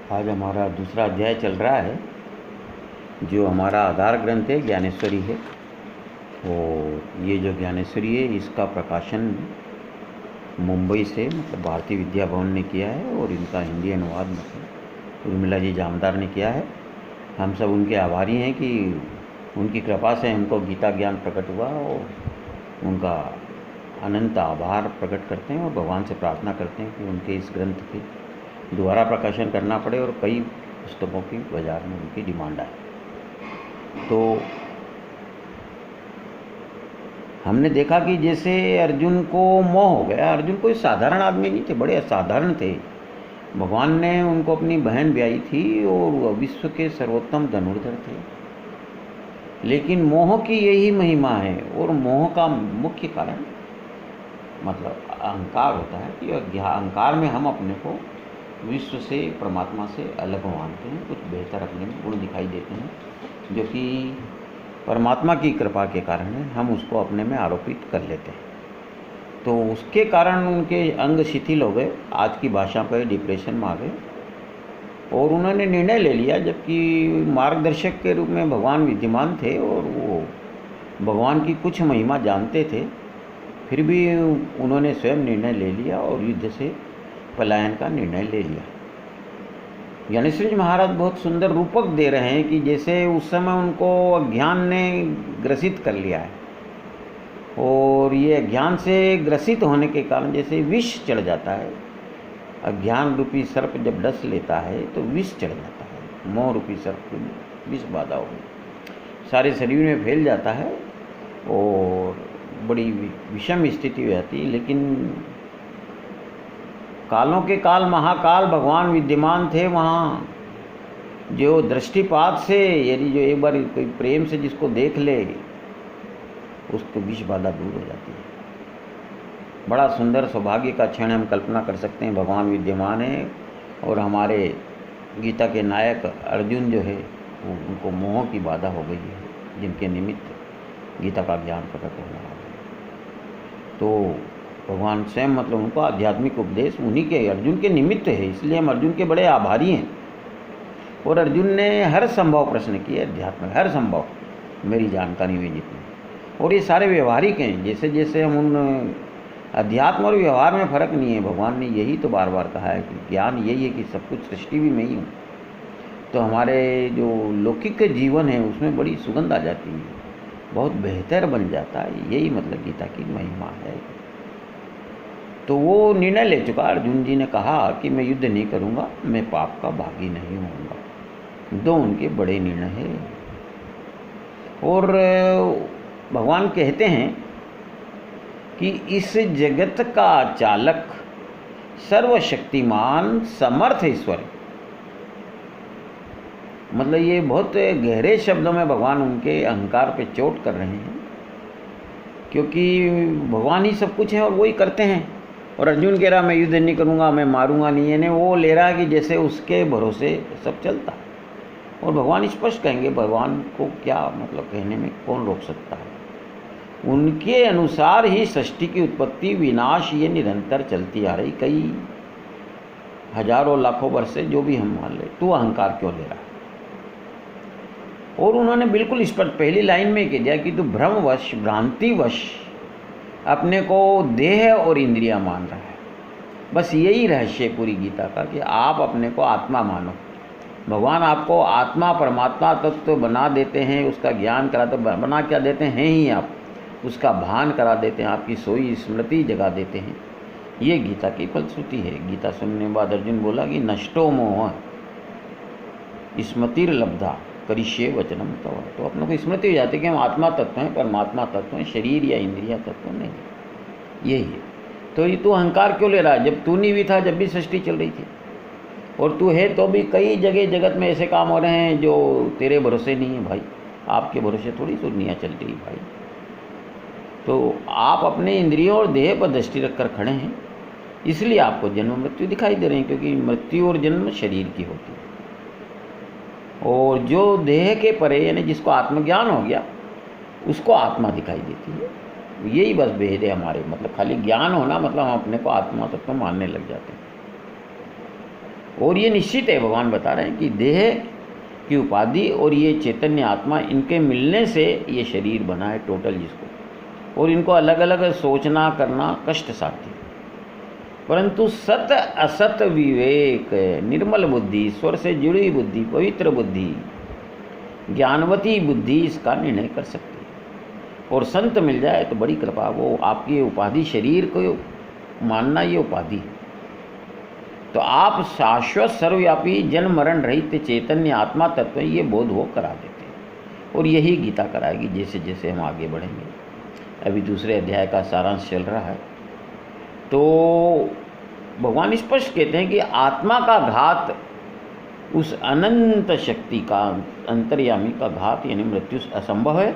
आज हमारा दूसरा अध्याय चल रहा है। जो हमारा आधार ग्रंथ है ज्ञानेश्वरी है, और ये जो ज्ञानेश्वरी है इसका प्रकाशन मुंबई से मतलब भारतीय विद्या भवन ने किया है, और इनका हिंदी अनुवाद मतलब उर्मिला जी जामदार ने किया है। हम सब उनके आभारी हैं कि उनकी कृपा से हमको गीता ज्ञान प्रकट हुआ, और उनका अनंत आभार प्रकट करते हैं और भगवान से प्रार्थना करते हैं कि उनके इस ग्रंथ के दोबारा प्रकाशन करना पड़े और कई पुस्तकों की बाज़ार में उनकी डिमांड आए। तो हमने देखा कि जैसे अर्जुन को मोह हो गया। अर्जुन कोई साधारण आदमी नहीं थे, बड़े असाधारण थे। भगवान ने उनको अपनी बहन ब्याई थी और वह विश्व के सर्वोत्तम धनुर्धर थे। लेकिन मोह की यही महिमा है, और मोह का मुख्य कारण मतलब अहंकार होता है कि अहंकार में हम अपने को विश्व से, परमात्मा से अलग मानते हैं। कुछ बेहतर अपने में गुण दिखाई देते हैं जो कि परमात्मा की कृपा के कारण है, हम उसको अपने में आरोपित कर लेते हैं। तो उसके कारण उनके अंग शिथिल हो गए, आज की भाषा पर डिप्रेशन में आ गए, और उन्होंने निर्णय ले लिया। जबकि मार्गदर्शक के रूप में भगवान विद्यमान थे और वो भगवान की कुछ महिमा जानते थे, फिर भी उन्होंने स्वयं निर्णय ले लिया और युद्ध से पलायन का निर्णय ले लिया। ज्ञानेश्वर जी महाराज बहुत सुंदर रूपक दे रहे हैं कि जैसे उस समय उनको अज्ञान ने ग्रसित कर लिया है, और ये अज्ञान से ग्रसित होने के कारण जैसे विष चढ़ जाता है। अज्ञान रूपी सर्प जब डस लेता है तो विष चढ़ जाता है। मोह रूपी सर्प को विष बाधा हो गई, सारे शरीर में फैल जाता है और बड़ी विषम स्थिति हो जाती है। लेकिन कालों के काल महाकाल भगवान विद्यमान थे वहाँ, जो दृष्टिपात से यदि जो एक बार कोई प्रेम से जिसको देख ले उसको विष बाधा दूर हो जाती है। बड़ा सुंदर सौभाग्य का क्षण हम कल्पना कर सकते हैं। भगवान विद्यमान है और हमारे गीता के नायक अर्जुन जो है वो उनको मोह की बाधा हो गई है, जिनके निमित्त गीता का ज्ञान प्रकट होने वाला है। तो भगवान स्वयं मतलब उनको आध्यात्मिक उपदेश उन्हीं के, अर्जुन के निमित्त है, इसलिए हम अर्जुन के बड़े आभारी हैं। और अर्जुन ने हर संभव प्रश्न किए अध्यात्म, हर संभव मेरी जानकारी में जितने, और ये सारे व्यवहारिक हैं। जैसे जैसे हम उन अध्यात्म और व्यवहार में फ़र्क नहीं है। भगवान ने यही तो बार बार कहा है कि ज्ञान यही है कि सब कुछ सृष्टि भी मैं ही हूँ। तो हमारे जो लौकिक जीवन है उसमें बड़ी सुगंध आ जाती है, बहुत बेहतर बन जाता है। यही मतलब गीता की महिमा है। तो वो निर्णय ले चुका। अर्जुन जी ने कहा कि मैं युद्ध नहीं करूँगा, मैं पाप का भागी नहीं होऊंगा। दो उनके बड़े निर्णय हैं। और भगवान कहते हैं कि इस जगत का चालक सर्वशक्तिमान समर्थ ईश्वर है। मतलब ये बहुत गहरे शब्दों में भगवान उनके अहंकार पे चोट कर रहे हैं, क्योंकि भगवान ही सब कुछ है और वो ही करते हैं। और अर्जुन कह रहा मैं युद्ध नहीं करूँगा, मैं मारूंगा नहीं, यानी वो ले रहा है कि जैसे उसके भरोसे सब चलता है। और भगवान स्पष्ट कहेंगे, भगवान को क्या मतलब कहने में कौन रोक सकता है। उनके अनुसार ही सृष्टि की उत्पत्ति विनाश ये निरंतर चलती आ रही, कई हजारों लाखों वर्ष से, जो भी हम मान ले। तू अहंकार क्यों ले रहा है। और उन्होंने बिल्कुल स्पष्ट पहली लाइन में कह दिया कि तू भ्रमवश, भ्रांतिवश अपने को देह और इंद्रिया मान रहा है। बस यही रहस्य पूरी गीता का कि आप अपने को आत्मा मानो। भगवान आपको आत्मा परमात्मा तत्व बना देते हैं, उसका ज्ञान कराते, बना क्या देते हैं ही आप, उसका भान करा देते हैं, आपकी सोई स्मृति जगा देते हैं। ये गीता की फलश्रुति है। गीता सुनने के बाद अर्जुन बोला कि नष्टो मोह स्मृतिर लब्धा करिष्ये वचनम तव। तो अपनों को स्मृति हो जाती है कि हम आत्मा तत्व हैं, परमात्मा तत्व हैं, शरीर या इंद्रिया तत्व नहीं। यही है। तो ये तू अहंकार क्यों ले रहा है, जब तू नहीं भी था, जब भी सृष्टि चल रही थी, और तू है तो भी कई जगह जगत में ऐसे काम हो रहे हैं जो तेरे भरोसे नहीं है भाई। आपके भरोसे थोड़ी दुनिया चल रही भाई। तो आप अपने इंद्रियों और देह पर दृष्टि रखकर खड़े हैं, इसलिए आपको जन्म मृत्यु दिखाई दे रही है, क्योंकि मृत्यु और जन्म शरीर की होती है। और जो देह के परे यानी जिसको आत्मज्ञान हो गया उसको आत्मा दिखाई देती है। यही बस भेद है हमारे, मतलब खाली ज्ञान होना मतलब हम अपने को आत्मा तत्व मानने लग जाते हैं। और ये निश्चित है, भगवान बता रहे हैं कि देह की उपाधि और ये चैतन्य आत्मा, इनके मिलने से ये शरीर बना है टोटल जिसको, और इनको अलग अलग सोचना करना कष्ट साध्य। परंतु सत असत विवेक, निर्मल बुद्धि, ईश्वर से जुड़ी बुद्धि, पवित्र बुद्धि, ज्ञानवती बुद्धि इसका निर्णय कर सकती है। और संत मिल जाए तो बड़ी कृपा, वो आपकी उपाधि शरीर को मानना ये उपाधि है। तो आप शाश्वत सर्वव्यापी जन्म मरण रहित चैतन्य आत्मा तत्व, ये बोध वो करा देते हैं। और यही गीता कराएगी जैसे जैसे हम आगे बढ़ेंगे। अभी दूसरे अध्याय का सारांश चल रहा है। तो भगवान स्पष्ट कहते हैं कि आत्मा का घात, उस अनंत शक्ति का, अंतर्यामी का घात यानी मृत्यु असंभव है।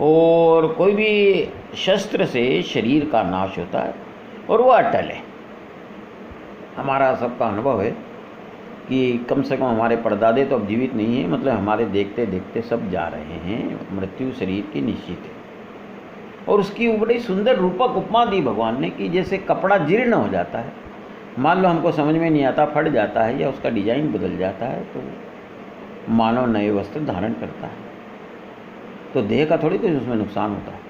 और कोई भी शस्त्र से शरीर का नाश होता है और वो अटल है। हमारा सबका अनुभव है कि कम से कम हमारे परदादे तो अब जीवित नहीं हैं, मतलब हमारे देखते देखते सब जा रहे हैं। मृत्यु शरीर की निश्चित है। और उसकी बड़ी सुंदर रूपक उपमा दी भगवान ने कि जैसे कपड़ा जीर्ण हो जाता है, मान लो हमको समझ में नहीं आता, फट जाता है या उसका डिजाइन बदल जाता है, तो मानव नए वस्त्र धारण करता है। तो देह का थोड़ी कुछ उसमें नुकसान होता है।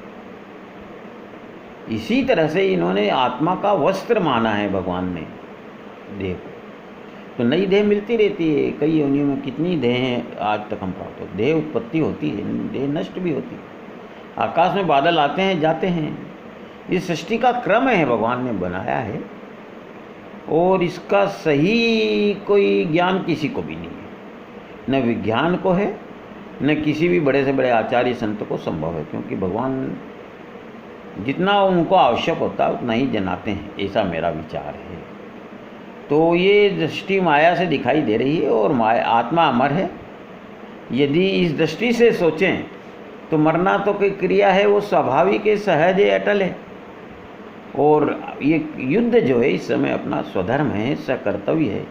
इसी तरह से इन्होंने आत्मा का वस्त्र माना है भगवान ने देह को। तो नई देह मिलती रहती है, कई योनियों में कितनी देह आज तक हम प्राप्त होते, देह उत्पत्ति होती है, देह नष्ट भी होती है। आकाश में बादल आते हैं जाते हैं, ये सृष्टि का क्रम है, भगवान ने बनाया है। और इसका सही कोई ज्ञान किसी को भी नहीं है, न विज्ञान को है, न किसी भी बड़े से बड़े आचार्य संत को संभव है। क्योंकि भगवान जितना उनको आवश्यक होता है उतना ही जनाते हैं, ऐसा मेरा विचार है। तो ये दृष्टि माया से दिखाई दे रही है और माया आत्मा अमर है। यदि इस दृष्टि से सोचें तो मरना तो कोई क्रिया है, वो स्वाभाविक है, सहज है, अटल है। और ये युद्ध जो है इस समय अपना स्वधर्म है, सकर्तव्य है,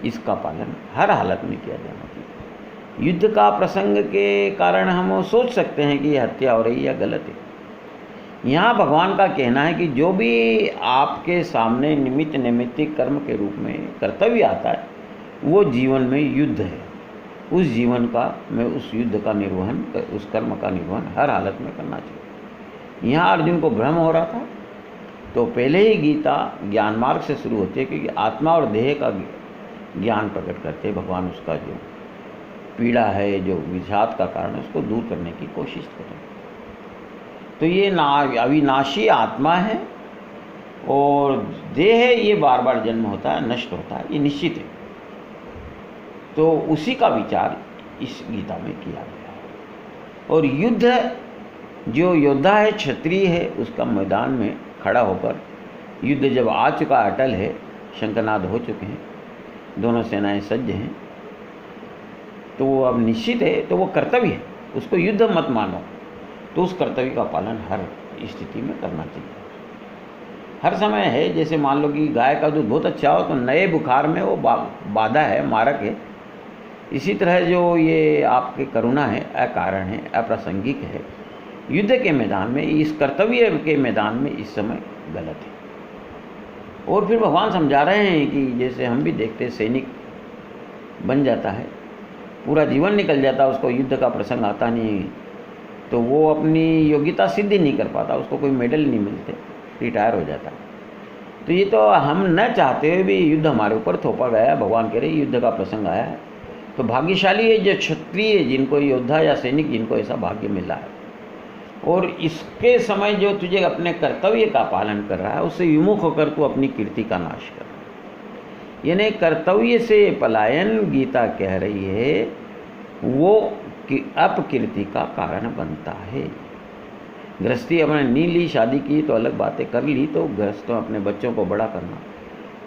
इसका पालन हर हालत में किया जाना चाहिए। युद्ध का प्रसंग के कारण हम सोच सकते हैं कि ये हत्या हो रही है या गलत है। यहाँ भगवान का कहना है कि जो भी आपके सामने निमित्त नैमित्तिक कर्म के रूप में कर्तव्य आता है, वो जीवन में युद्ध है। उस जीवन का में उस युद्ध का निर्वहन, उस कर्म का निर्वहन हर हालत में करना चाहिए। यहाँ अर्जुन को भ्रम हो रहा था, तो पहले ही गीता ज्ञान मार्ग से शुरू होती है, क्योंकि आत्मा और देह का ज्ञान प्रकट करते हैं भगवान। उसका जो पीड़ा है, जो विषाद का कारण है, उसको दूर करने की कोशिश करें। तो ये अविनाशी आत्मा है और देह ये बार बार जन्म होता है, नष्ट होता है, ये निश्चित है। तो उसी का विचार इस गीता में किया गया है। और युद्ध, जो योद्धा है, क्षत्रिय है, उसका मैदान में खड़ा होकर युद्ध जब आ चुका, अटल है, शंखनाद हो चुके हैं, दोनों सेनाएं सज्ज हैं, तो वो अब निश्चित है, तो वो कर्तव्य है, उसको युद्ध मत मानो। तो उस कर्तव्य का पालन हर स्थिति में करना चाहिए, हर समय है। जैसे मान लो कि गाय का दूध बहुत अच्छा हो तो नए बुखार में वो बाधा है, मारक है। इसी तरह जो ये आपके करुणा है, अकारण है, अप्रासंगिक है। युद्ध के मैदान में, इस कर्तव्य के मैदान में इस समय गलत है। और फिर भगवान समझा रहे हैं कि जैसे हम भी देखते, सैनिक बन जाता है, पूरा जीवन निकल जाता है, उसको युद्ध का प्रसंग आता नहीं, तो वो अपनी योग्यता सिद्धि नहीं कर पाता, उसको कोई मेडल नहीं मिलते, रिटायर हो जाता है। तो ये तो हम न चाहते हुए भी युद्ध हमारे ऊपर थोपा गया है। भगवान कह रहे युद्ध का प्रसंग आया है, तो भाग्यशाली है जो क्षत्रिय, जिनको योद्धा या सैनिक, जिनको ऐसा भाग्य मिला है। और इसके समय जो तुझे अपने कर्तव्य का पालन कर रहा है, उससे विमुख होकर तू अपनी कीर्ति का नाश कर रहा है। यानी कर्तव्य से पलायन, गीता कह रही है, वो कि अपकीर्ति का कारण बनता है। गृहस्थी अपने नी ली, शादी की तो अलग बातें कर ली, तो गृहस्थों अपने बच्चों को बड़ा करना,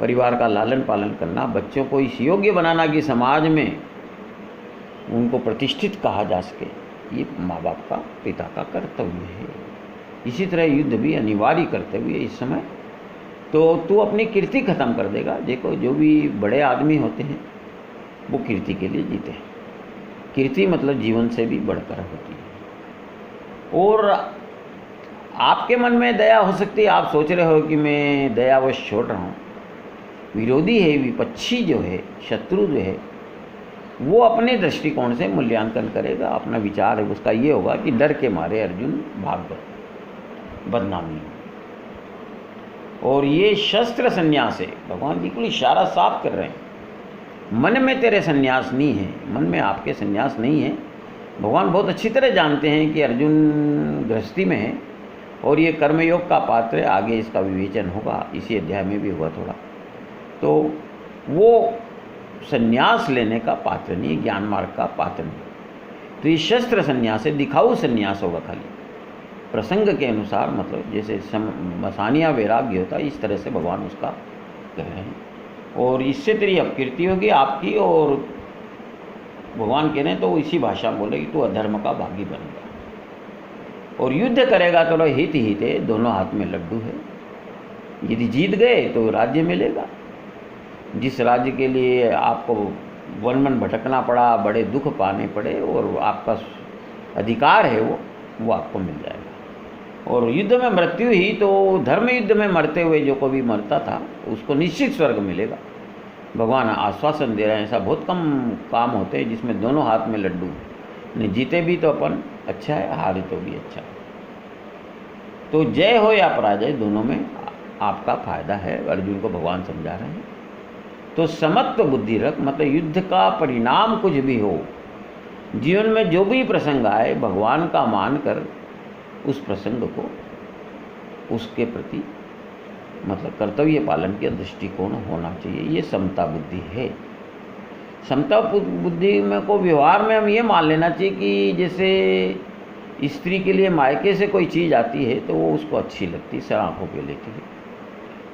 परिवार का लालन पालन करना, बच्चों को इस योग्य बनाना कि समाज में उनको प्रतिष्ठित कहा जा सके, ये माँ बाप का, पिता का कर्तव्य है। इसी तरह युद्ध भी अनिवार्य कर्तव्य है इस समय। तो तू अपनी कीर्ति खत्म कर देगा। देखो जो भी बड़े आदमी होते हैं वो कीर्ति के लिए जीते हैं। कीर्ति मतलब जीवन से भी बढ़कर होती है। और आपके मन में दया हो सकती है, आप सोच रहे हो कि मैं दयावश छोड़ रहा हूँ, विरोधी है, विपक्षी जो है, शत्रु जो है, वो अपने दृष्टिकोण से मूल्यांकन करेगा। अपना विचार है उसका ये होगा कि डर के मारे अर्जुन भाग गए, बदनामी। और ये शस्त्र संन्यास है, भगवान बिल्कुल इशारा साफ कर रहे हैं, मन में तेरे संन्यास नहीं है, मन में आपके संन्यास नहीं है। भगवान बहुत अच्छी तरह जानते हैं कि अर्जुन गृहस्थी में है और ये कर्मयोग का पात्र है, आगे इसका विवेचन होगा, इसी अध्याय में भी हुआ थोड़ा। तो वो संन्यास लेने का पात्र नहीं, ज्ञान मार्ग का पात्र नहीं। तो ये शस्त्र संन्यास है, दिखाऊ संन्यास होगा खाली, प्रसंग के अनुसार, मतलब जैसे मसानिया वैराग्य होता है, इस तरह से भगवान उसका कह रहे हैं। और इससे तेरी अपकीर्ति होगी आपकी, और भगवान कह रहे हैं तो इसी भाषा में बोले कि तू अधर्म का भागी बनेगा। और युद्ध करेगा तो हित हित है, दोनों हाथ में लड्डू है। यदि जीत गए तो राज्य मिलेगा, जिस राज्य के लिए आपको वन मन भटकना पड़ा, बड़े दुख पाने पड़े, और आपका अधिकार है वो आपको मिल जाएगा। और युद्ध में मृत्यु ही तो, धर्म युद्ध में मरते हुए जो कोई मरता था उसको निश्चित स्वर्ग मिलेगा। भगवान आश्वासन दे रहे हैं। ऐसा बहुत कम काम होते हैं जिसमें दोनों हाथ में लड्डू, नहीं जीते भी तो अपन अच्छा है, हारे तो भी अच्छा है। तो जय हो या पराजय, दोनों में आपका फायदा है, अर्जुन को भगवान समझा रहे हैं। तो समत्व बुद्धि रख, मतलब युद्ध का परिणाम कुछ भी हो, जीवन में जो भी प्रसंग आए, भगवान का मानकर उस प्रसंग को, उसके प्रति मतलब कर्तव्य पालन के दृष्टिकोण होना चाहिए। ये समता बुद्धि है। समता बुद्धि में को व्यवहार में हम ये मान लेना चाहिए कि जैसे स्त्री के लिए मायके से कोई चीज़ आती है तो वो उसको अच्छी लगती, सर आँखों पे लेती है।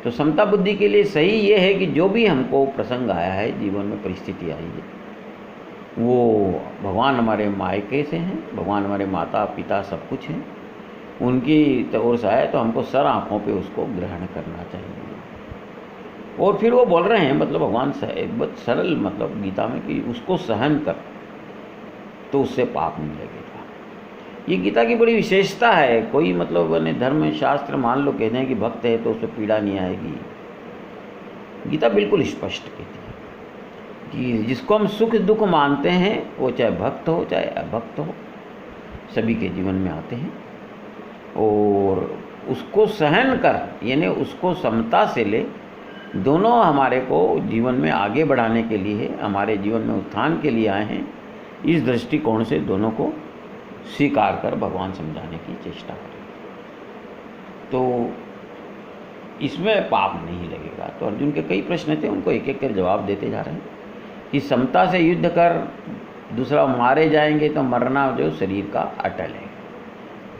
तो समता बुद्धि के लिए सही ये है कि जो भी हमको प्रसंग आया है, जीवन में परिस्थिति आई है, वो भगवान हमारे मायके से हैं, भगवान हमारे माता पिता सब कुछ हैं, उनकी ओर से आए तो हमको सर आँखों पे उसको ग्रहण करना चाहिए। और फिर वो बोल रहे हैं, मतलब भगवान बहुत सरल, मतलब गीता में, कि उसको सहन कर तो उससे पाप नहीं लगेगा। ये गीता की बड़ी विशेषता है। कोई मतलब अपने धर्म शास्त्र मान लो कहते हैं कि भक्त है तो उससे पीड़ा नहीं आएगी, गीता बिल्कुल स्पष्ट कहती है कि जिसको हम सुख दुख मानते हैं, वो चाहे भक्त हो चाहे अभक्त हो, सभी के जीवन में आते हैं। और उसको सहन कर, यानी उसको समता से ले, दोनों हमारे को जीवन में आगे बढ़ाने के लिए, हमारे जीवन में उत्थान के लिए आए हैं। इस दृष्टिकोण से दोनों को स्वीकार कर भगवान समझाने की चेष्टा करें तो इसमें पाप नहीं लगेगा। तो अर्जुन के कई प्रश्न थे, उनको एक एक कर जवाब देते जा रहे हैं कि समता से युद्ध कर, दूसरा मारे जाएंगे तो मरना जो शरीर का अटल है।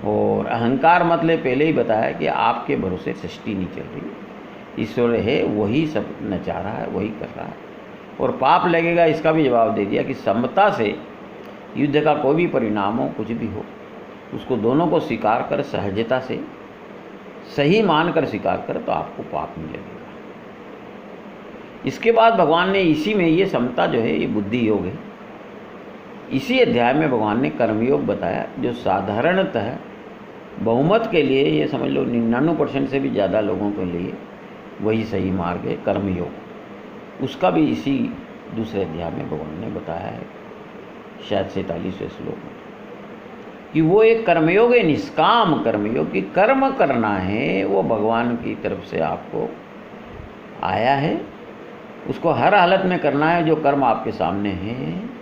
और अहंकार मतलब पहले ही बताया कि आपके भरोसे सृष्टि नहीं चल रही, ईश्वर है, वही सब नचा रहा है, वही कर रहा है। और पाप लगेगा, इसका भी जवाब दे दिया कि समता से युद्ध का कोई भी परिणाम हो, कुछ भी हो, उसको दोनों को स्वीकार कर, सहजता से सही मानकर स्वीकार कर, तो आपको पाप नहीं लगेगा। इसके बाद भगवान ने इसी में, ये समता जो है ये बुद्धि योग है, इसी अध्याय में भगवान ने कर्मयोग बताया, जो साधारणतः बहुमत के लिए, ये समझ लो 99% से भी ज़्यादा लोगों के लिए वही सही मार्ग है, कर्मयोग। उसका भी इसी दूसरे अध्याय में भगवान ने बताया है, शायद 47वें श्लोक में, कि वो एक कर्मयोग है, निष्काम कर्मयोग, कि कर्म करना है, वो भगवान की तरफ से आपको आया है, उसको हर हालत में करना है। जो कर्म आपके सामने है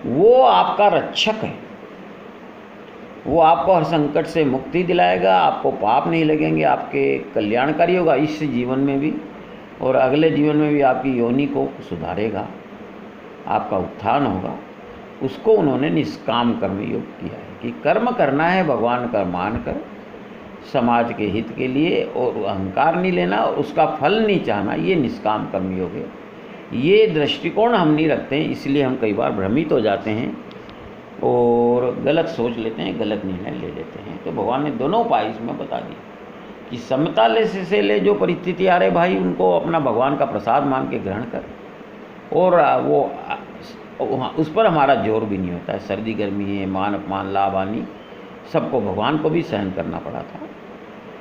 वो आपका रक्षक है, वो आपको हर संकट से मुक्ति दिलाएगा, आपको पाप नहीं लगेंगे, आपके कल्याणकारी होगा इस जीवन में भी और अगले जीवन में भी, आपकी योनि को सुधारेगा, आपका उत्थान होगा। उसको उन्होंने निष्काम कर्म योग किया है कि कर्म करना है भगवान का मानकर, समाज के हित के लिए, और अहंकार नहीं लेना और उसका फल नहीं चाहना, ये निष्काम कर्म योग है। ये दृष्टिकोण हम नहीं रखते हैं, इसलिए हम कई बार भ्रमित हो जाते हैं और गलत सोच लेते हैं, गलत निर्णय ले लेते हैं। तो भगवान ने दोनों उपाय इसमें बता दिए कि समता से ले जो परिस्थिति आ रहे भाई, उनको अपना भगवान का प्रसाद मान के ग्रहण कर, और वो उस पर हमारा जोर भी नहीं होता है। सर्दी गर्मी है, मान अपमान लाभ हानि, सबको भगवान को भी सहन करना पड़ा था।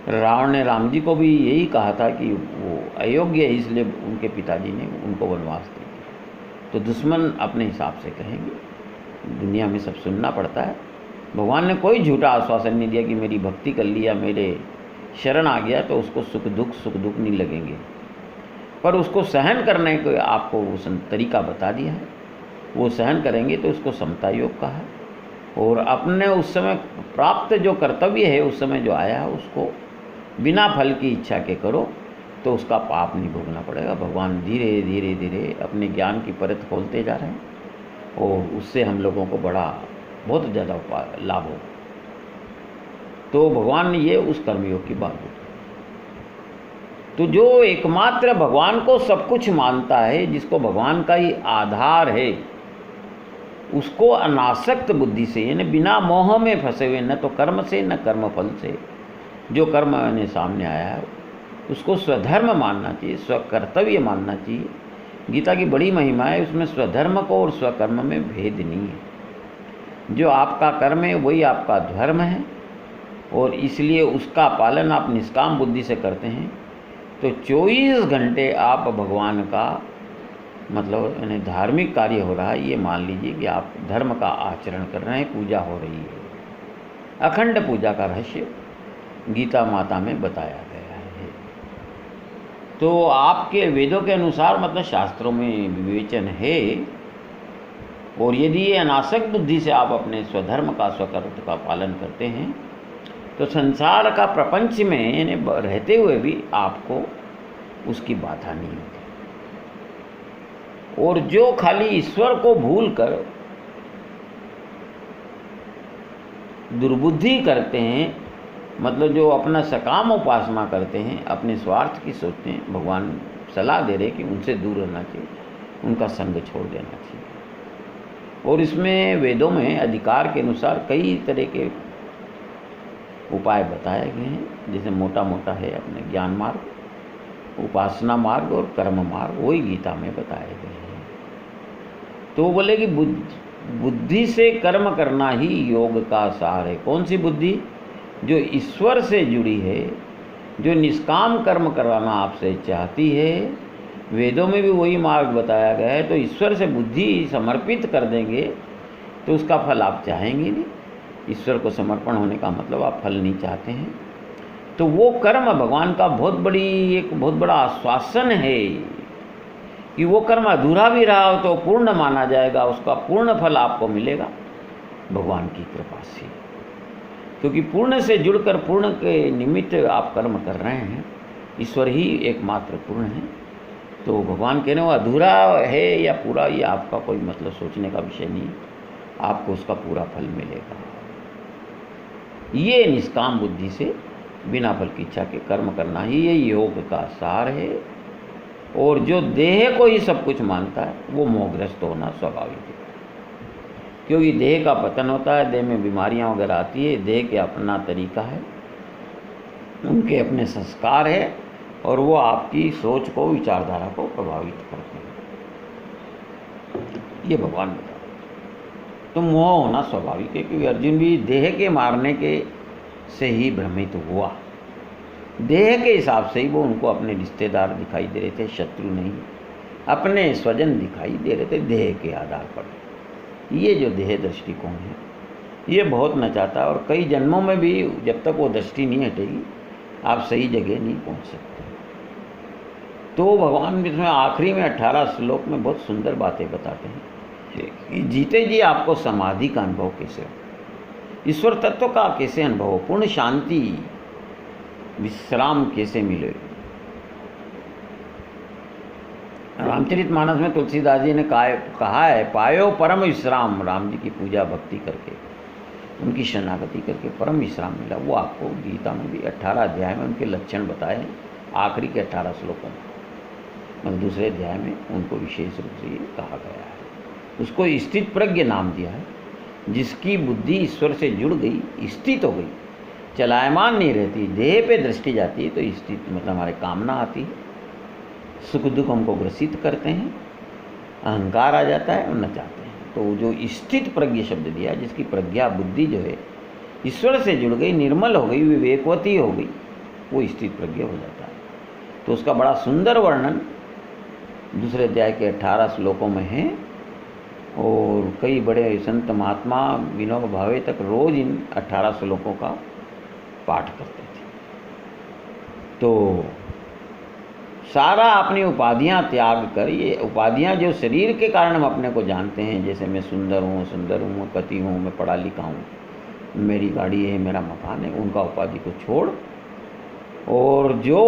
रावण ने राम जी को भी यही कहा था कि वो अयोग्य है, इसलिए उनके पिताजी ने उनको वनवास दे दिया। तो दुश्मन अपने हिसाब से कहेंगे, दुनिया में सब सुनना पड़ता है। भगवान ने कोई झूठा आश्वासन नहीं दिया कि मेरी भक्ति कर लिया, मेरे शरण आ गया तो उसको सुख दुख नहीं लगेंगे, पर उसको सहन करने को आपको वो तरीका बता दिया है। वो सहन करेंगे तो उसको समता योग कहा है। और अपने उस समय प्राप्त जो कर्तव्य है, उस समय जो आया है, उसको बिना फल की इच्छा के करो तो उसका पाप नहीं भोगना पड़ेगा। भगवान धीरे धीरे धीरे अपने ज्ञान की परत खोलते जा रहे हैं और उससे हम लोगों को बहुत ज़्यादा लाभ हो। तो भगवान ने ये उस कर्मयोग की बात बताई। तो जो एकमात्र भगवान को सब कुछ मानता है, जिसको भगवान का ही आधार है, उसको अनासक्त बुद्धि से, यानी बिना मोह में फंसे हुए, न तो कर्म से न कर्म फल से, जो कर्म ने सामने आया है उसको स्वधर्म मानना चाहिए, स्वकर्तव्य मानना चाहिए। गीता की बड़ी महिमा है, उसमें स्वधर्म को और स्वकर्म में भेद नहीं है। जो आपका कर्म है वही आपका धर्म है और इसलिए उसका पालन आप निष्काम बुद्धि से करते हैं तो 24 घंटे आप भगवान का मतलब यानी धार्मिक कार्य हो रहा है, ये मान लीजिए कि आप धर्म का आचरण कर रहे हैं, पूजा हो रही है। अखंड पूजा का रहस्य गीता माता में बताया गया है। तो आपके वेदों के अनुसार मतलब शास्त्रों में विवेचन है, और यदि ये अनासक्त बुद्धि से आप अपने स्वधर्म का स्वकर्तव्य का पालन करते हैं तो संसार का प्रपंच में यानी रहते हुए भी आपको उसकी बाधा नहीं होती। और जो खाली ईश्वर को भूलकर दुर्बुद्धि करते हैं, मतलब जो अपना सकाम उपासना करते हैं, अपने स्वार्थ की सोचते हैं, भगवान सलाह दे रहे कि उनसे दूर रहना चाहिए, उनका संग छोड़ देना चाहिए। और इसमें वेदों में अधिकार के अनुसार कई तरह के उपाय बताए गए हैं, जैसे मोटा मोटा है अपने ज्ञान मार्ग, उपासना मार्ग और कर्म मार्ग, वही गीता में बताए गए हैं। तो बोले कि बुद्धि से कर्म करना ही योग का सार है। कौन सी बुद्धि? जो ईश्वर से जुड़ी है, जो निष्काम कर्म कराना आपसे चाहती है। वेदों में भी वही मार्ग बताया गया है। तो ईश्वर से बुद्धि समर्पित कर देंगे तो उसका फल आप चाहेंगे नहीं। ईश्वर को समर्पण होने का मतलब आप फल नहीं चाहते हैं। तो वो कर्म भगवान का बहुत बड़ा आश्वासन है कि वो कर्म अधूरा भी रहा हो तो पूर्ण माना जाएगा, उसका पूर्ण फल आपको मिलेगा भगवान की कृपा से। क्योंकि पूर्ण से जुड़कर पूर्ण के निमित्त आप कर्म कर रहे हैं, ईश्वर ही एकमात्र पूर्ण है। तो भगवान कहने वो अधूरा है या पूरा, ये आपका कोई मतलब सोचने का विषय नहीं, आपको उसका पूरा फल मिलेगा। ये निष्काम बुद्धि से बिना फल की इच्छा के कर्म करना ही ये योग का सार है। और जो देह को ही सब कुछ मानता है वो मोहग्रस्त होना स्वाभाविक है, क्योंकि देह का पतन होता है, देह में बीमारियां वगैरह आती है। देह के अपना तरीका है, उनके अपने संस्कार है और वो आपकी सोच को, विचारधारा को प्रभावित करते हैं। ये भगवान बता रहे। तो मोह होना स्वाभाविक है, क्योंकि अर्जुन भी देह के मारने के से ही भ्रमित हुआ। देह के हिसाब से ही वो उनको अपने रिश्तेदार दिखाई दे रहे थे, शत्रु नहीं, अपने स्वजन दिखाई दे रहे थे देह के आधार पर। ये जो देह दृष्टिकोण है ये बहुत नचाता है, और कई जन्मों में भी जब तक वो दृष्टि नहीं हटेगी आप सही जगह नहीं पहुंच सकते। तो भगवान इसमें आखिरी में 18 श्लोक में बहुत सुंदर बातें बताते हैं कि जीते जी आपको समाधि का अनुभव कैसे हो, ईश्वर तत्व का कैसे अनुभव हो, पूर्ण शांति विश्राम कैसे मिले। रामचरितमानस में तुलसीदास जी ने कहा है, पायो परम विश्राम, राम जी की पूजा भक्ति करके, उनकी शरणागति करके परम विश्राम मिला। वो आपको गीता में भी 18 अध्याय में उनके लक्षण बताए हैं, आखिरी के 18 श्लोकों में, मतलब दूसरे अध्याय में उनको विशेष रूप से ये कहा गया है। उसको स्थित प्रज्ञ नाम दिया है, जिसकी बुद्धि ईश्वर से जुड़ गई, स्थित हो गई, चलायमान नहीं रहती, देह पे दृष्टि जाती है तो स्थित मतलब हमारे कामना आती है, सुख दुख हमको ग्रसित करते हैं, अहंकार आ जाता है और नचाते हैं। तो जो स्थित प्रज्ञ शब्द दिया, जिसकी प्रज्ञा बुद्धि जो है ईश्वर से जुड़ गई, निर्मल हो गई, विवेकवती हो गई, वो स्थित प्रज्ञ हो जाता है। तो उसका बड़ा सुंदर वर्णन दूसरे अध्याय के 18 श्लोकों में है, और कई बड़े संत महात्मा विनोबा भावे तक रोज इन 18 श्लोकों का पाठ करते थे। तो सारा अपनी उपाधियां त्याग कर, ये उपाधियां जो शरीर के कारण हम अपने को जानते हैं, जैसे मैं सुंदर हूँ, पति हूँ, मैं पढ़ा लिखा हूँ, मेरी गाड़ी है, मेरा मकान है, उनका उपाधि को छोड़, और जो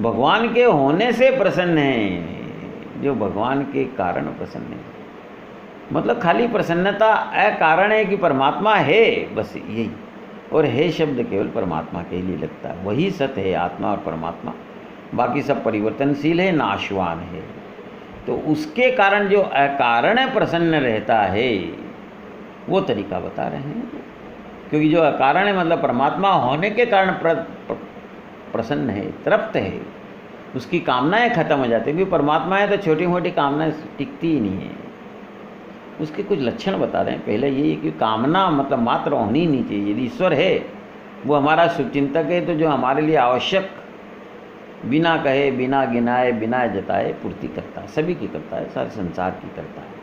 भगवान के होने से प्रसन्न है, जो भगवान के कारण प्रसन्न है, मतलब खाली प्रसन्नता अकारण है कि परमात्मा है, बस यही, और है शब्द केवल परमात्मा के लिए लगता है, वही सत्य है आत्मा और परमात्मा, बाकी सब परिवर्तनशील है, नाशवान है। तो उसके कारण जो अकारण प्रसन्न रहता है वो तरीका बता रहे हैं, क्योंकि जो अकारण है मतलब परमात्मा होने के कारण प्रसन्न है, तृप्त है, उसकी कामनाएं खत्म हो जाती है। क्योंकि परमात्मा है तो छोटी मोटी कामनाएं टिकती ही नहीं है। उसके कुछ लक्षण बता रहे हैं। पहले ये कि कामना मतलब मात्र होनी ही नहीं चाहिए। यदि ईश्वर है, वो हमारा शुभचिंतक है, तो जो हमारे लिए आवश्यक बिना कहे, बिना गिनाए, बिना जताए पूर्ति करता है, सभी की करता है, सारे संसार की करता है।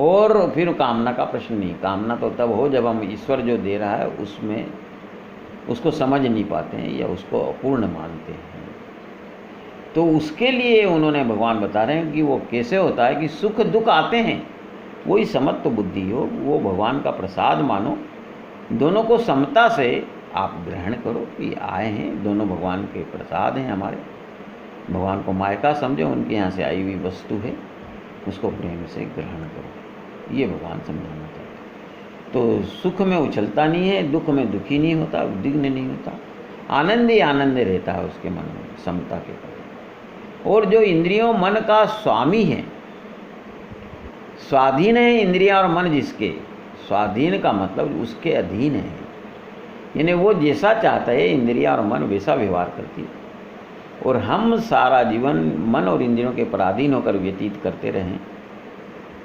और फिर कामना का प्रश्न नहीं। कामना तो तब हो जब हम ईश्वर जो दे रहा है उसमें उसको समझ नहीं पाते हैं या उसको अपूर्ण मानते हैं। तो उसके लिए उन्होंने भगवान बता रहे हैं कि वो कैसे होता है कि सुख दुख आते हैं, वही समत्व बुद्धि हो, वो भगवान का प्रसाद मानो, दोनों को समता से आप ग्रहण करो कि आए हैं, दोनों भगवान के प्रसाद हैं हमारे। भगवान को मायका समझो, उनके यहाँ से आई हुई वस्तु है, उसको प्रेम से ग्रहण करो, ये भगवान समझाना चाहते। तो सुख में उछलता नहीं है, दुख में दुखी नहीं होता, उद्विग्न नहीं होता, आनंद ही आनंद रहता है उसके मन में, समता के कारण। और जो इंद्रियों मन का स्वामी है, स्वाधीन है इंद्रियां और मन जिसके, स्वाधीन का मतलब उसके अधीन है, यानी वो जैसा चाहता है इंद्रियां और मन वैसा व्यवहार करती है। और हम सारा जीवन मन और इंद्रियों के पराधीन होकर व्यतीत करते रहें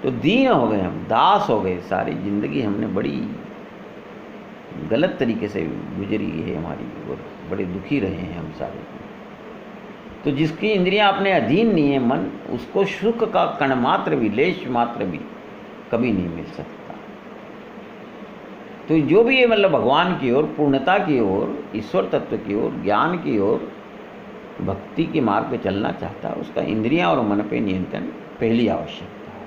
तो दीन हो गए, हम दास हो गए। सारी जिंदगी हमने बड़ी गलत तरीके से गुजरी है हमारी, और बड़े दुखी रहे हैं हम सारे। तो जिसकी इंद्रियां अपने अधीन नहीं है, मन, उसको सुख का कण मात्र भी, लेश मात्र भी कभी नहीं मिल सकता। तो जो भी है मतलब भगवान की ओर, पूर्णता की ओर, ईश्वर तत्व की ओर, ज्ञान की ओर, भक्ति के मार्ग पे चलना चाहता है, उसका इंद्रियां और मन पे नियंत्रण पहली आवश्यकता है।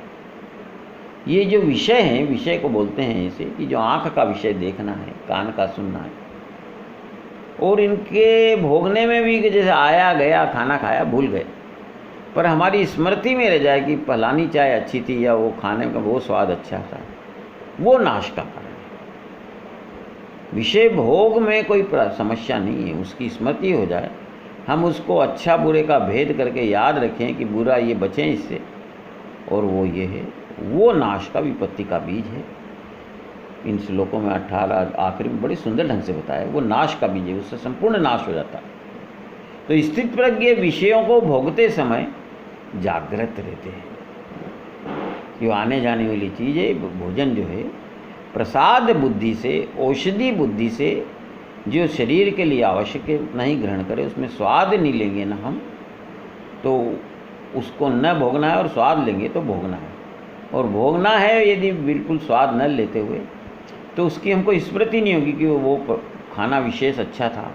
ये जो विषय हैं, विषय को बोलते हैं ऐसे कि जो आँख का विषय देखना है, कान का सुनना है, और इनके भोगने में भी जैसे आया गया, खाना खाया, भूल गए, पर हमारी स्मृति में रह जाए कि फलानी चाय अच्छी थी या वो खाने का वो स्वाद अच्छा था, वो नाश का कारण है। विषय भोग में कोई समस्या नहीं है, उसकी स्मृति हो जाए, हम उसको अच्छा बुरे का भेद करके याद रखें कि बुरा ये बचें इससे और वो ये है, वो नाश का, विपत्ति का बीज है। इन श्लोकों में 18 आखिर में बड़े सुंदर ढंग से बताया, वो नाश का बीज है, उससे संपूर्ण नाश हो जाता है। तो स्थित प्रज्ञ विषयों को भोगते समय जागृत रहते हैं। जो आने जाने वाली चीज़ है, भोजन जो है, प्रसाद बुद्धि से, औषधि बुद्धि से जो शरीर के लिए आवश्यक है उतना ही ग्रहण करें, उसमें स्वाद नहीं लेंगे ना हम, तो उसको न भोगना है, और स्वाद लेंगे तो भोगना है। और भोगना है यदि बिल्कुल स्वाद न लेते हुए, तो उसकी हमको स्मृति नहीं होगी कि वो खाना विशेष अच्छा था,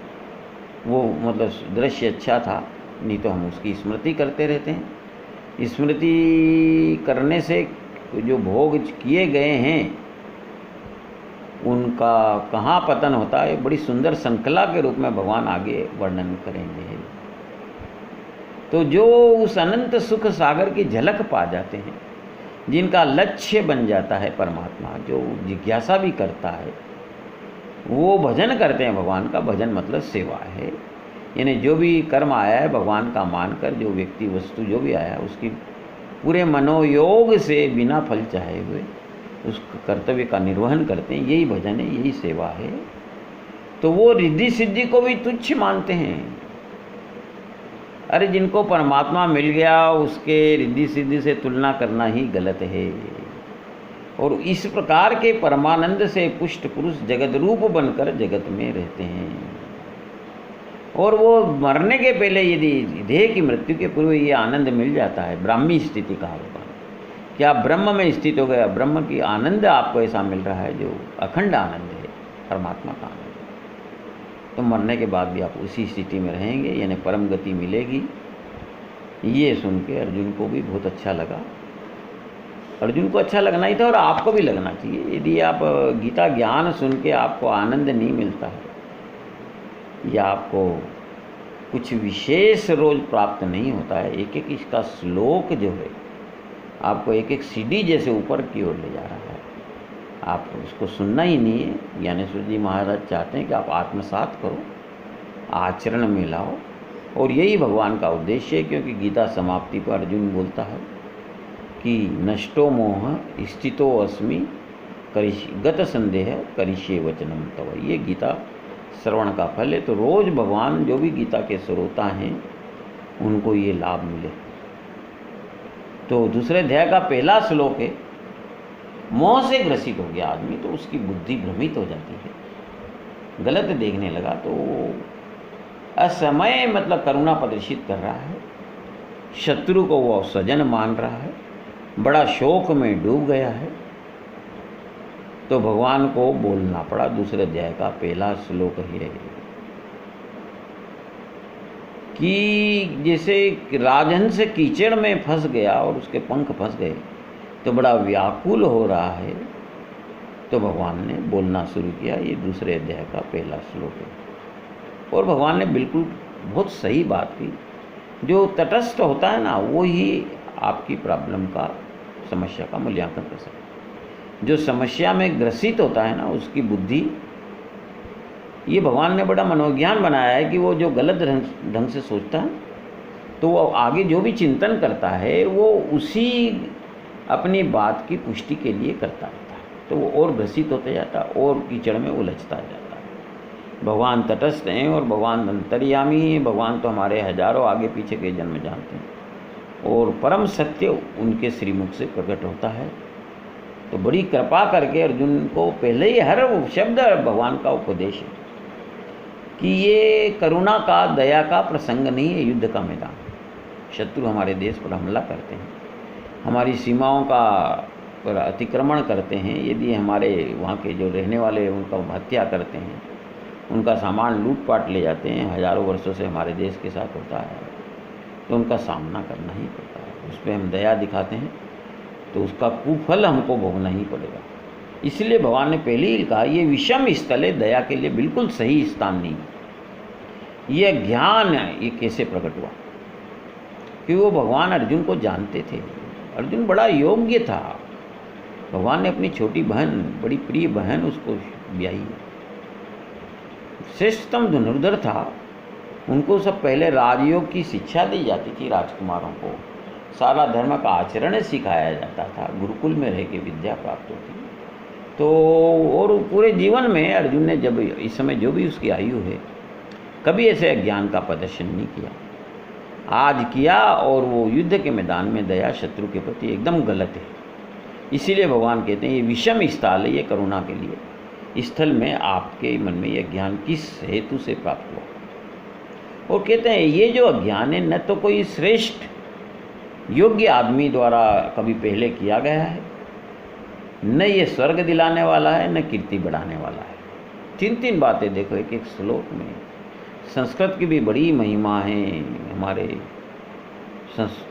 वो मतलब दृश्य अच्छा था, नहीं तो हम उसकी स्मृति करते रहते हैं। स्मृति करने से जो भोग किए गए हैं उनका कहाँ पतन होता है, बड़ी सुंदर श्रृंखला के रूप में भगवान आगे वर्णन करेंगे। तो जो उस अनंत सुख सागर की झलक पा जाते हैं, जिनका लक्ष्य बन जाता है परमात्मा, जो जिज्ञासा भी करता है, वो भजन करते हैं भगवान का। भजन मतलब सेवा है, यानी जो भी कर्म आया है भगवान का मानकर, जो व्यक्ति वस्तु जो भी आया उसकी पूरे मनोयोग से बिना फल चाहे हुए उस कर्तव्य का निर्वहन करते हैं, यही भजन है, यही सेवा है। तो वो रिद्धि सिद्धि को भी तुच्छ मानते हैं। अरे जिनको परमात्मा मिल गया उसके रिद्धि सिद्धि से तुलना करना ही गलत है। और इस प्रकार के परमानंद से पुष्ट पुरुष जगत रूप बनकर जगत में रहते हैं। और वो मरने के पहले यदि देह की मृत्यु के पूर्व ये आनंद मिल जाता है, ब्राह्मी स्थिति कहा होगा कि आप ब्रह्म में स्थित हो गया, ब्रह्म की आनंद आपको ऐसा मिल रहा है जो अखंड आनंद है, परमात्मा का आनंद। तो मरने के बाद भी आप उसी स्थिति में रहेंगे, यानी परम गति मिलेगी। ये सुन के अर्जुन को भी बहुत अच्छा लगा। अर्जुन को अच्छा लगना ही था और आपको भी लगना चाहिए। यदि आप गीता ज्ञान सुन के आपको आनंद नहीं मिलता है या आपको कुछ विशेष रोज प्राप्त नहीं होता है, एक एक इसका श्लोक जो है आपको एक एक सीढ़ी जैसे ऊपर की ओर ले जा रहा है, आप उसको सुनना ही नहीं है। ज्ञानेश्वर जी महाराज चाहते हैं कि आप आत्मसात करो, आचरण में लाओ, और यही भगवान का उद्देश्य है। क्योंकि गीता समाप्ति पर अर्जुन बोलता है कि नष्टो मोह स्थितो अस्मि गत संदेह करिष्ये वचनम तव। ये गीता श्रवण का फल है। तो रोज़ भगवान जो भी गीता के श्रोता हैं उनको ये लाभ मिले। तो दूसरे अध्याय का पहला श्लोक है, मोह से ग्रसित हो गया आदमी तो उसकी बुद्धि भ्रमित हो जाती है, गलत देखने लगा तो असमय मतलब करुणा प्रदर्शित कर रहा है, शत्रु को वो स्वजन मान रहा है, बड़ा शोक में डूब गया है। तो भगवान को बोलना पड़ा। दूसरे अध्याय का पहला श्लोक है कि जैसे राजहंस कीचड़ में फंस गया और उसके पंख फंस गए तो बड़ा व्याकुल हो रहा है। तो भगवान ने बोलना शुरू किया। ये दूसरे अध्याय का पहला श्लोक है। और भगवान ने बिल्कुल बहुत सही बात की। जो तटस्थ होता है ना, वो ही आपकी प्रॉब्लम का, समस्या का मूल्यांकन कर सकता है। जो समस्या में ग्रसित होता है ना, उसकी बुद्धि, ये भगवान ने बड़ा मनोज्ञान बनाया है कि वो जो गलत ढंग से सोचता है तो वो आगे जो भी चिंतन करता है वो उसी अपनी बात की पुष्टि के लिए करता रहता है। तो वो और ग्रसित होते जाता है और कीचड़ में उलझता जाता है। भगवान तटस्थ हैं और भगवान अंतर्यामी हैं। भगवान तो हमारे हजारों आगे पीछे के जन्म जानते हैं और परम सत्य उनके श्रीमुख से प्रकट होता है। तो बड़ी कृपा करके अर्जुन को पहले ही हर शब्द भगवान का उपदेश है कि ये करुणा का, दया का प्रसंग नहीं है, युद्ध का मैदान। शत्रु हमारे देश पर हमला करते हैं, हमारी सीमाओं का पर अतिक्रमण करते हैं। यदि हमारे वहाँ के जो रहने वाले उनका हत्या करते हैं, उनका सामान लूटपाट ले जाते हैं, हजारों वर्षों से हमारे देश के साथ होता है, तो उनका सामना करना ही पड़ता है। उस पर हम दया दिखाते हैं तो उसका कुफल हमको भोगना ही पड़ेगा। इसलिए भगवान ने पहले ही कहा ये विषम स्थल है, दया के लिए बिल्कुल सही स्थान नहीं। ये ज्ञान ये कैसे प्रकट हुआ कि वो भगवान अर्जुन को जानते थे। अर्जुन बड़ा योग्य था। भगवान ने अपनी छोटी बहन, बड़ी प्रिय बहन उसको ब्याही। श्रेष्ठतम धनुर्धर था। उनको सब पहले राजयोग की शिक्षा दी जाती थी। राजकुमारों को सारा धर्म का आचरण सिखाया जाता था। गुरुकुल में रह के विद्या प्राप्त होती। तो और पूरे जीवन में अर्जुन ने जब इस समय जो भी उसकी आयु है कभी ऐसे ज्ञान का प्रदर्शन नहीं किया। आज किया और वो युद्ध के मैदान में दया शत्रु के प्रति एकदम गलत है। इसीलिए भगवान कहते हैं ये विषम स्थल है, ये करुणा के लिए। इस स्थल में आपके मन में यह ज्ञान किस हेतु से प्राप्त हुआ। और कहते हैं ये जो अज्ञान है न तो कोई श्रेष्ठ योग्य आदमी द्वारा कभी पहले किया गया है, न ये स्वर्ग दिलाने वाला है, न कीर्ति बढ़ाने वाला है। तीन तीन बातें देखो एक एक श्लोक में। संस्कृत की भी बड़ी महिमा है। हमारे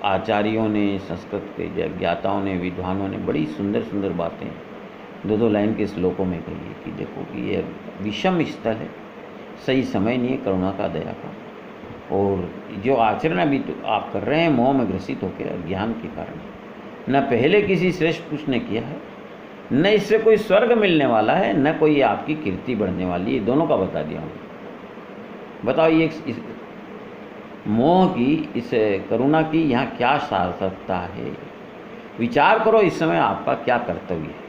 आचार्यों ने, संस्कृत के ज्ञाताओं ने, विद्वानों ने बड़ी सुंदर सुंदर बातें दो दो लाइन के श्लोकों में कही है कि देखो कि ये विषम स्थल है, सही समय नहीं है करुणा का, दया का। और जो आचरण अभी तो आप कर रहे हैं मोह में ग्रसित होकर ज्ञान के कारण, न पहले किसी श्रेष्ठ पुरुष ने किया है, न इससे कोई स्वर्ग मिलने वाला है, न कोई आपकी कीर्ति बढ़ने वाली है। दोनों का बता दिया हूँ। बताओ ये इस मोह की, इस करुणा की यहाँ क्या सार्थकता है? विचार करो इस समय आपका क्या कर्तव्य है।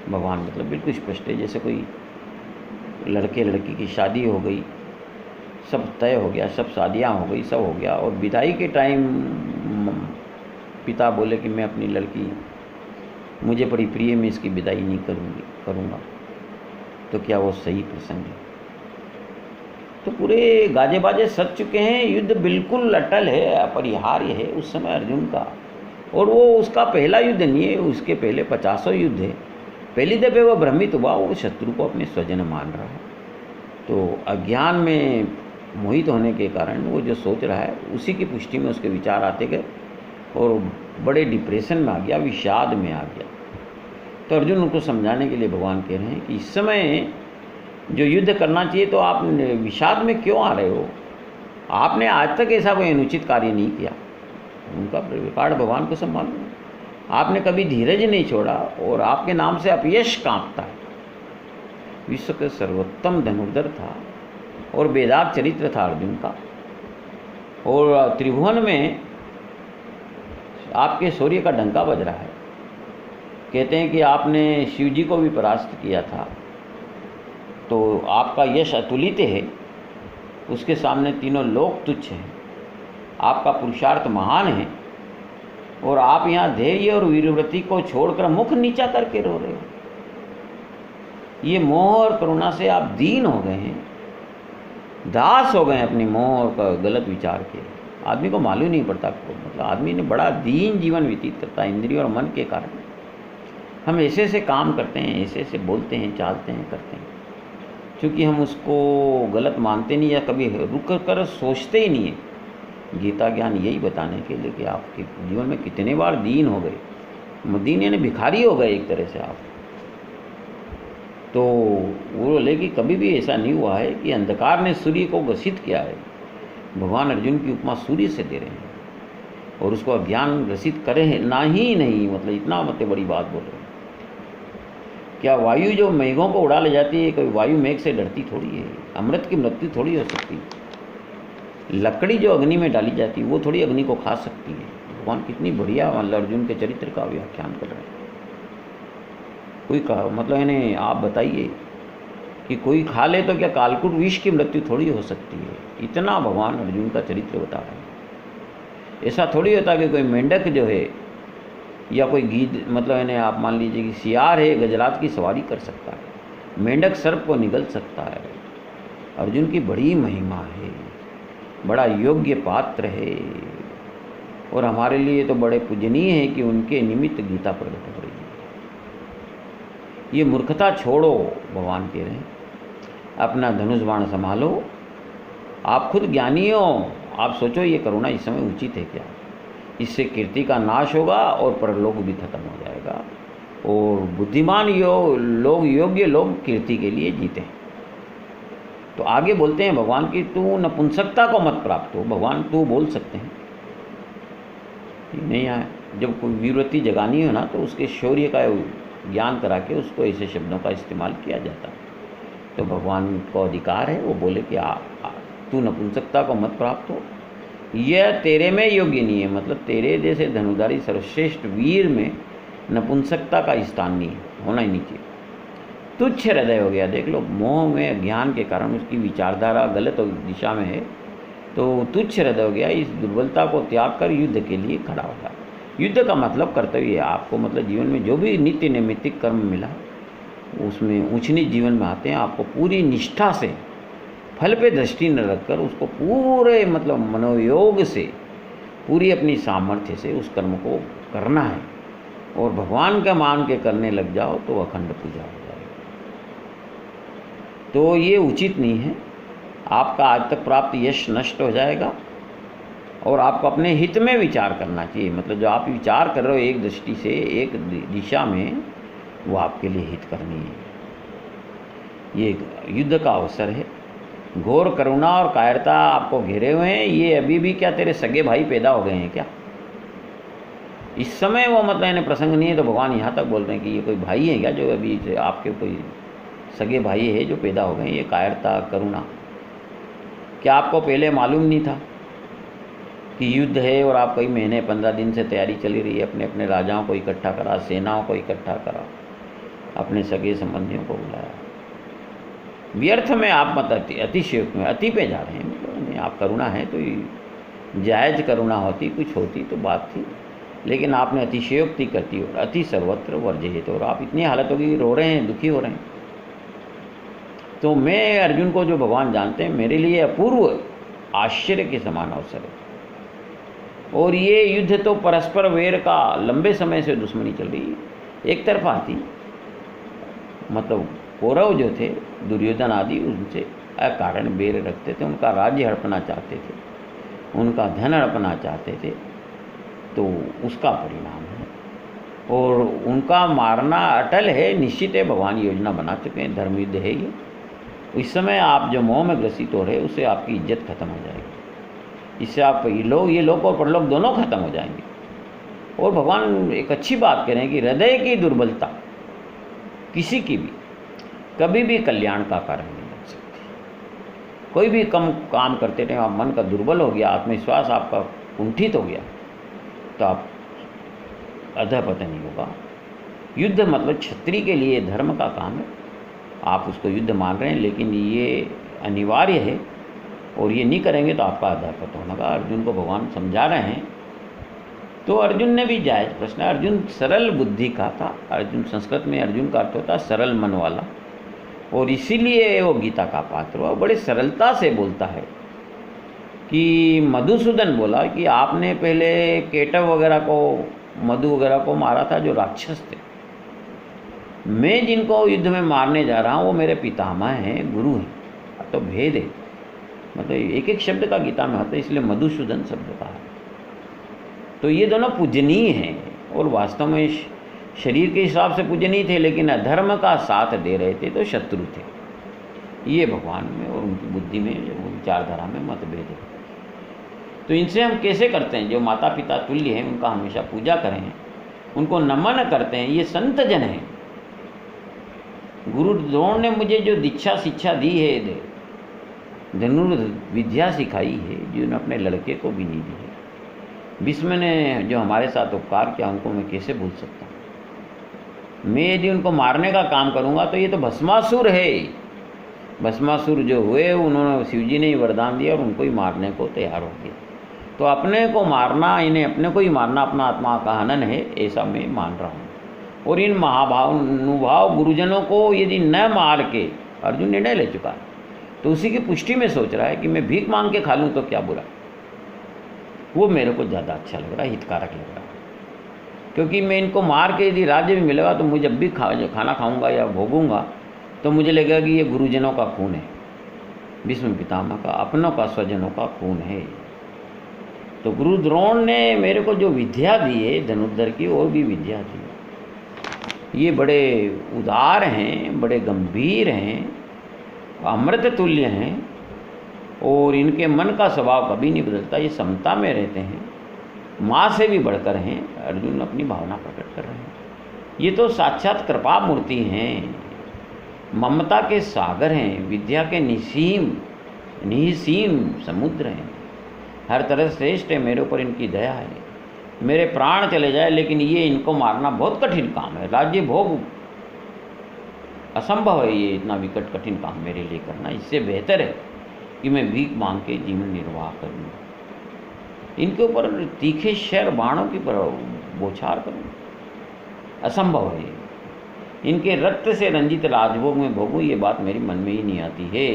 भगवान मतलब बिल्कुल स्पष्ट है। जैसे कोई लड़के लड़की की शादी हो गई, सब तय हो गया, सब शादियाँ हो गई, सब हो गया, और विदाई के टाइम पिता बोले कि मैं अपनी लड़की, मुझे बड़ी प्रिय, मैं इसकी विदाई नहीं करूँगा, तो क्या वो सही प्रसंग है? तो पूरे गाजे बाजे सज चुके हैं, युद्ध बिल्कुल अटल है, अपरिहार्य है उस समय अर्जुन का। और वो उसका पहला युद्ध नहीं है, उसके पहले 50 युद्ध है। पहली दफे वो भ्रमित हुआ, वो शत्रु को अपने स्वजन मान रहा है। तो अज्ञान में मोहित होने के कारण वो जो सोच रहा है उसी की पुष्टि में उसके विचार आते गए और बड़े डिप्रेशन में आ गया, विषाद में आ गया। तो अर्जुन उनको समझाने के लिए भगवान कह रहे हैं कि इस समय जो युद्ध करना चाहिए तो आप विषाद में क्यों आ रहे हो? आपने आज तक ऐसा कोई अनुचित कार्य नहीं किया। उनका रिकॉर्ड भगवान को सम्मान, आपने कभी धीरज नहीं छोड़ा और आपके नाम से अपयश कांपता है। विश्व के सर्वोत्तम धनुर्धर था और वेदांत चरित्र था अर्जुन का, और त्रिभुवन में आपके शौर्य का डंका बज रहा है। कहते हैं कि आपने शिव जी को भी परास्त किया था, तो आपका यश अतुलित है, उसके सामने तीनों लोक तुच्छ हैं। आपका पुरुषार्थ महान है और आप यहाँ धैर्य और वीरव्रति को छोड़कर मुख नीचा करके रो रहे हो। ये मोह और करुणा से आप दीन हो गए हैं, दास हो गए हैं अपनी मोह और गलत विचार के। आदमी को मालूम नहीं पड़ता, मतलब आदमी ने बड़ा दीन जीवन व्यतीत करता है इंद्रिय और मन के कारण। हम ऐसे ऐसे काम करते हैं, ऐसे ऐसे बोलते हैं, चालते हैं, करते हैं, क्योंकि हम उसको गलत मानते नहीं या कभी रुक कर सोचते ही नहीं है। गीता ज्ञान यही बताने के लिए कि आपके जीवन में कितने बार दीन हो गए, दीन यानी भिखारी हो गए एक तरह से आप। तो वो बोले कि कभी भी ऐसा नहीं हुआ है कि अंधकार ने सूर्य को ग्रसित किया है। भगवान अर्जुन की उपमा सूर्य से दे रहे हैं और उसको अज्ञान ग्रसित करे है ना ही नहीं, मतलब इतना मतलब बड़ी बात बोल रहे हैं। क्या वायु जो मेघों को उड़ा ले जाती है, कोई वायु मेघ से डरती थोड़ी है? अमृत की मृत्यु थोड़ी हो सकती है। लकड़ी जो अग्नि में डाली जाती है वो थोड़ी अग्नि को खा सकती है। भगवान कितनी बढ़िया मतलब अर्जुन के चरित्र का व्याख्यान कर रहे हैं। कोई कहा मतलब यानी आप बताइए कि कोई खा ले तो क्या कालकूट विष की मृत्यु थोड़ी हो सकती है? इतना भगवान अर्जुन का चरित्र बता रहे हैं। ऐसा थोड़ी होता कि कोई मेंढक जो है या कोई गीद मतलब यानी आप मान लीजिए कि सियार है, गजरात की सवारी कर सकता है, मेंढक सर्प को निगल सकता है। अर्जुन की बड़ी महिमा है, बड़ा योग्य पात्र है और हमारे लिए तो बड़े पूजनीय है कि उनके निमित्त गीता प्रकट हो रही है। ये मूर्खता छोड़ो, भगवान कह रहे हैं, अपना धनुष बाण संभालो। आप खुद ज्ञानी हो, आप सोचो ये करुणा इस समय उचित है क्या? इससे कीर्ति का नाश होगा और परलोक भी खत्म हो जाएगा और बुद्धिमान लोग योग्य लोग कीर्ति के लिए जीते हैं। तो आगे बोलते हैं भगवान की तू नपुंसकता को मत प्राप्त हो। भगवान तू बोल सकते हैं, नहीं आए। जब कोई वीरवती जगानी हो ना तो उसके शौर्य का ज्ञान करा के उसको ऐसे शब्दों का इस्तेमाल किया जाता है। तो भगवान को अधिकार है, वो बोले कि तू नपुंसकता को मत प्राप्त हो, यह तेरे में योग्य नहीं है। मतलब तेरे जैसे धनुधारी सर्वश्रेष्ठ वीर में नपुंसकता का स्थान नहीं है, होना ही नहीं चाहिए। तुच्छ हृदय हो गया, देख लो, मोह में ज्ञान के कारण उसकी विचारधारा गलत दिशा में है, तो तुच्छ हृदय हो गया। इस दुर्बलता को त्याग कर युद्ध के लिए खड़ा होगा। युद्ध का मतलब कर्तव्य है आपको, मतलब जीवन में जो भी नित्य नैमित्तिक कर्म मिला उसमें ऊंच नीच जीवन में आते हैं, आपको पूरी निष्ठा से फल पे दृष्टि न रखकर उसको पूरे मतलब मनोयोग से पूरी अपनी सामर्थ्य से उस कर्म को करना है और भगवान का मान के करने लग जाओ तो अखंड पूजा हो जाएगी। तो ये उचित नहीं है, आपका आज तक प्राप्त यश नष्ट हो जाएगा और आपको अपने हित में विचार करना चाहिए। मतलब जो आप विचार कर रहे हो एक दृष्टि से एक दिशा में, वो आपके लिए हित करनी है। ये युद्ध का अवसर है। घोर करुणा और कायरता आपको घेरे हुए हैं। ये अभी भी क्या तेरे सगे भाई पैदा हो गए हैं क्या? इस समय वो मतलब इन्हें प्रसंग नहीं है, तो भगवान यहाँ तक बोल रहे हैं कि ये कोई भाई है क्या जो अभी आपके कोई सगे भाई है जो पैदा हो गए हैं? ये कायरता करुणा क्या आपको पहले मालूम नहीं था कि युद्ध है और आप कई महीने 15 दिन से तैयारी चली रही है? अपने अपने राजाओं को इकट्ठा करा, सेनाओं को इकट्ठा करा, अपने सगे संबंधियों को बुलाया। व्यर्थ में आप मत अतिशयोक्ति में अति पे जा रहे हैं। मतलब आप करुणा है तो जायज़ करुणा होती, कुछ होती तो बात थी, लेकिन आपने अतिशयोक्ति करती और अति सर्वत्र वर्जित, और आप इतनी हालत होगी रो रहे हैं, दुखी हो रहे हैं। तो मैं अर्जुन को जो भगवान जानते हैं, मेरे लिए अपूर्व आश्चर्य के समान अवसर है। और ये युद्ध तो परस्पर वैर का लंबे समय से दुश्मनी चल रही है, एक तरफा थी। मतलब कौरव जो थे, दुर्योधन आदि, उनसे अकारण बैर रखते थे, उनका राज्य हड़पना चाहते थे, उनका धन हड़पना चाहते थे, तो उसका परिणाम है। और उनका मारना अटल है, निश्चित है, भगवान योजना बना चुके हैं, धर्म युद्ध है ये। इस समय आप जो मोह में ग्रसित हो रहे, उससे आपकी इज्जत खत्म हो जाएगी, इससे आप ये लोक और परलोक दोनों खत्म हो जाएंगे। और भगवान एक अच्छी बात कह रहे हैं कि हृदय की दुर्बलता किसी की भी कभी भी कल्याण का कारण नहीं बन सकती। कोई भी कम काम करते रहे, आप मन का दुर्बल हो गया, आत्मविश्वास आपका कुंठित हो गया, तो आप अधःपतन ही होगा। युद्ध मतलब क्षत्रिय के लिए धर्म का काम है, आप उसको युद्ध मान रहे हैं, लेकिन ये अनिवार्य है, और ये नहीं करेंगे तो आपका अधःपतन होगा। अर्जुन को भगवान समझा रहे हैं। तो अर्जुन ने भी जायज़ प्रश्न, अर्जुन सरल बुद्धि का था। अर्जुन, संस्कृत में अर्जुन का अर्थ होता है सरल मन वाला, और इसीलिए वो गीता का पात्र हुआ। बड़े सरलता से बोलता है कि मधुसूदन बोला कि आपने पहले केटव वगैरह को, मधु वगैरह को मारा था, जो राक्षस थे। मैं जिनको युद्ध में मारने जा रहा हूँ वो मेरे पितामह हैं, गुरु हैं। तो भेद है, मतलब एक एक शब्द का गीता में होता है, इसलिए मधुसूदन शब्द का है। तो ये दोनों पूजनीय हैं, और वास्तव में शरीर के हिसाब से पूजनीय थे, लेकिन अधर्म का साथ दे रहे थे तो शत्रु थे। ये भगवान में और उनकी बुद्धि में, विचारधारा में मतभेद है। तो इनसे हम कैसे करते हैं? जो माता पिता तुल्य हैं उनका हमेशा पूजा करें, उनको नमन करते हैं, ये संत जन हैं। गुरु द्रोण ने मुझे जो दीक्षा शिक्षा दी है, धनुर्विद्या सिखाई है, जिन्होंने अपने लड़के को भी नहीं दी है, भीष्म ने जो हमारे साथ उपकार किया, उनको मैं कैसे भूल सकता हूँ? मैं यदि उनको मारने का काम करूँगा तो ये तो भस्मासुर है। भस्मासुर जो हुए, उन्होंने, शिवजी ने ही वरदान दिया और उनको ही मारने को तैयार हो गए। तो अपने को मारना, इन्हें अपने को ही मारना अपना आत्मा का हनन है, ऐसा मैं मान रहा हूँ। और इन महाभानुभाव गुरुजनों को यदि न मार के अर्जुन निर्णय ले चुका है, तो उसी की पुष्टि में सोच रहा है कि मैं भीख मांग के खा लूँ तो क्या बुरा। वो मेरे को ज़्यादा अच्छा लग रहा है, हितकारक लग रहा है, क्योंकि मैं इनको मार के यदि राज्य भी मिलेगा तो मुझे जब भी खाना खाऊंगा या भोगूंगा तो मुझे लगेगा कि ये गुरुजनों का खून है, भीष्म पितामह का, अपनों का, स्वजनों का खून है। तो गुरु द्रोण ने मेरे को जो विद्या दी है धनुर्धर की, और भी विद्या दी है। ये बड़े उदार हैं, बड़े गंभीर हैं, अमृत तुल्य हैं, और इनके मन का स्वभाव कभी नहीं बदलता। ये समता में रहते हैं, माँ से भी बढ़कर हैं। अर्जुन अपनी भावना प्रकट कर रहे हैं। ये तो साक्षात कृपा मूर्ति हैं, ममता के सागर हैं, विद्या के निसीम समुद्र हैं, हर तरह श्रेष्ठ है। मेरे ऊपर इनकी दया है, मेरे प्राण चले जाए लेकिन ये इनको मारना बहुत कठिन काम है। राज्य भोग असंभव है, ये इतना विकट कठिन काम मेरे लिए करना। इससे बेहतर है कि मैं भीख मांग के जीवन निर्वाह करूँ, इनके ऊपर तीखे शर बाणों की बौछार करूँ, असंभव है। इनके रक्त से रंजित राजभोग में भोगूँ, ये बात मेरी मन में ही नहीं आती है।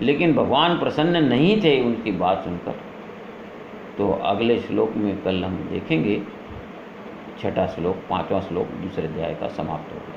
लेकिन भगवान प्रसन्न नहीं थे उनकी बात सुनकर। तो अगले श्लोक में कल हम देखेंगे, 6वां श्लोक, 5वां श्लोक दूसरे अध्याय का समाप्त हो गया।